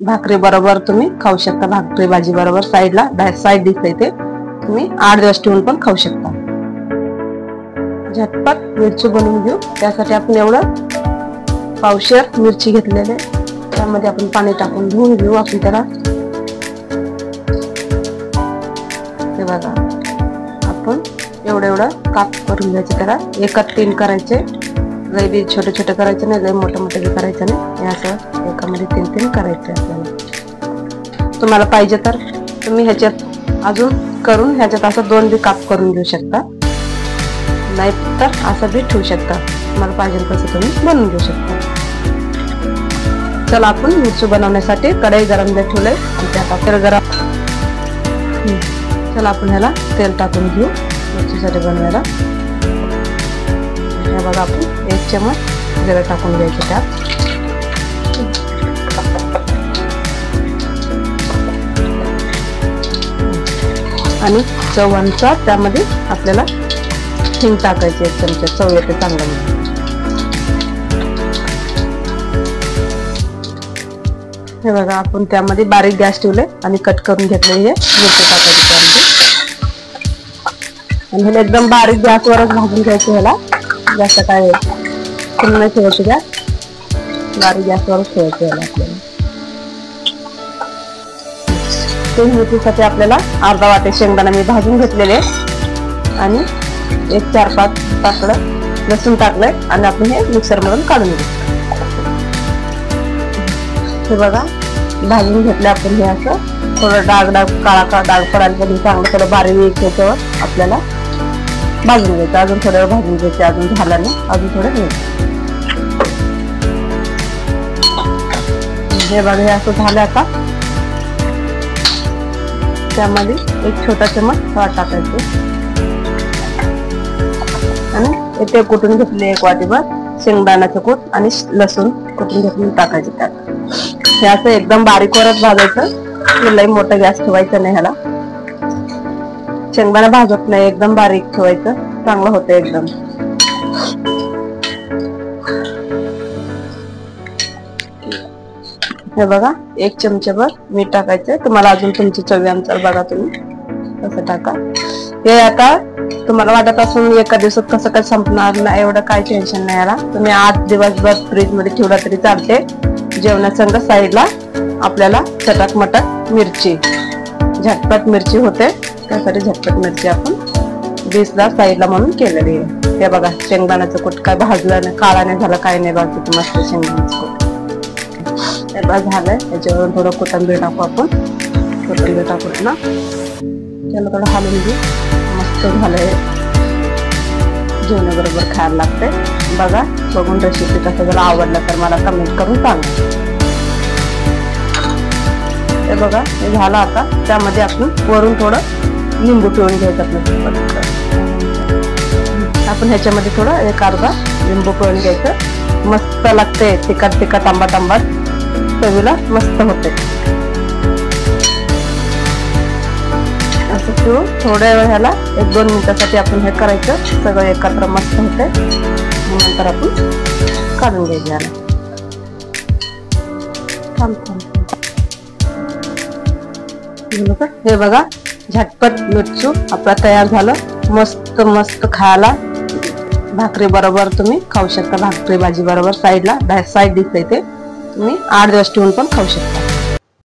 भाकरी बरोबर तुम्ही खाऊ शकता। भाकरी भाजी बरोबर साईडला साईड दिसते ते तुम्ही 8 दिवस ठेवून पण खाऊ शकता। झटपट मिरची बनवून घेऊ। त्यासाठी आपण एवढं पावशेर मिरची घेतलेले, त्यामध्ये आपण पाणी टाकून धुवून घेऊ आपण त्याला। हे बघा आपण एवढं काप करून घ्यायचे त्याला। एकात 3 करायचे, लय बी छोटे छोटे करायचे नाही, लय मोठे मोठे बी करायचे नाही, असं एकामध्ये 3 करायचे आपल्याला। तुम्हाला पाहिजे तर तुम्ही ह्याच्यात अजून करून ह्याच्यात असं 2 बी काप करून घेऊ शकता, नाही तर असं बी ठेवू शकता। तुम्हाला पाहिजे तसं तुम्ही बनवून घेऊ शकता। चला आपण मिरची बनवण्यासाठी कढई गरम ठेवलंय आणि त्यात आपल्याला गरम, चला आपण ह्याला तेल टाकून घेऊ मिरचीसाठी बनवायला। हे बघा आपण 1 चमच जिरं टाकून घ्यायचं त्यात, आणि चव अनुसार त्यामध्ये आपल्याला हिंग टाकायची 1 चमचा, चव येते चांगलं। हे बघा आपण त्यामध्ये बारीक गॅस ठेवले आणि कट करून घेतले हे मिरची टाकायची त्यामध्ये, आणि ह्याला एकदम बारीक गॅसवरच भाजून घ्यायचं। ह्याला जास्त काय फुल नाही ठेवायचं, गॅस बारीक गॅसवरच ठेवायचं ह्याला आपल्याला। ते मिरचीसाठी आपल्याला अर्धा वाटी शेंगदाणा मी भाजून घेतलेले, आणि 1-4-5 पाकळं लसूण टाकलंय, आणि आपण हे मिक्सर मधून काढून घेऊ। हे बघा भाजून घेतलं आपण हे असं, थोडं डाग काळा डाग पडायला पण चांगलं थोडं बारीक ह्याच्यावर आपल्याला भाजून घ्यायचं। अजून थोड्या वेळ भाजून घ्यायचे, अजून झालं नाही, अजून थोडं घ्यायचं। हे बघा हे असं झालं। आता त्यामध्ये 1 छोटा चमच हळद टाकायचे, आणि इथे कुटून घेतले 1 वाटीभर शेंगदाण्याचं कूट आणि लसूण कुटून घेतले टाकायचे त्यात। हे असं एकदम बारीक वरच भाजायचं, लई मोठा गॅस ठेवायचा नाही ह्याला। शेंगदाणा भाजत नाही, एकदम बारीक ठेवायचं, चांगलं होतं एकदम। हे बघा 1 चमचाभर मीठ टाकायचं, तुम्हाला अजून तुमची चवीनुसार बघा तुम्ही कसं टाका। हे आता तुम्हाला वाटत असून एका दिवसात कसं काय संपणार नाही, एवढं काय टेन्शन नाही याला। तुम्ही 8 दिवसभर फ्रीज मध्ये ठेवला तरी चालते। जेवणासंग साईडला आपल्याला चटक मटक मिरची, झटपट मिरची होते, त्यासाठी झटपट मिरची आपण 20ला साईडला म्हणून केलेली आहे। हे बघा शेंगदाण्याचं कूट काय भाजलं नाही, काळा नाही झाला, काय नाही, बाकी मस्त शेंगदाण्याचं कूट हे बघा झालंय। याच्यावरून थोडं कोथिंबीर टाकू आपण, कोथिंबीर टाकून ना त्याला थोडं हलवून घेऊ। मस्त झालंय, जेवणाबरोबर खायला लागते। बघा बघून रेसिपी कसं जर आवडलं तर मला कमेंट करून सांगा। हे बघा हे झालं। आता त्यामध्ये आपण वरून थोडं लिंबू पिळून घ्यायचं आपण ह्याच्यामध्ये थोडं 1 अर्धा लिंबू पिळून घ्यायचं। मस्त लागते, तिखट आंबट चवीला मस्त होते। असं पिळून थोड्या वेळ ह्याला 1-2 मिनिटासाठी आपण हे करायचं, सगळं एकत्र मस्त होते। नंतर आपण काढून घ्यायचं ह्याला। हे बघा झटपट मिरची आपला तयार झालं। मस्त मस्त खायला भाकरी बरोबर तुम्ही खाऊ शकता। भाकरी भाजी बरोबर साईडला साईड दिसते ते तुम्ही 8 दिवस ठेवून पण खाऊ शकता।